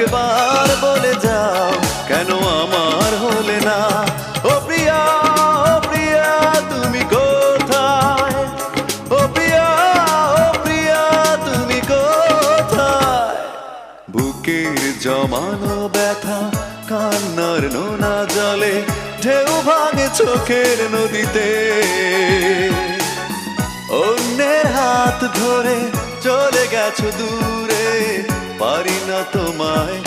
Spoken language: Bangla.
একবার বলে যাও কেন আমার হলে না। ও প্রিয়া, ও প্রিয়া তুমি কোথায়? ও প্রিয়া, ও প্রিয়া তুমি কোথায়? বুকের জমানো ব্যথা কান্নার নোনা জলে ঢেউ ভাঙে চোখের নদীতে। অন্যের হাত ধরে চলে গেছো দূরে, পারি না তোমায়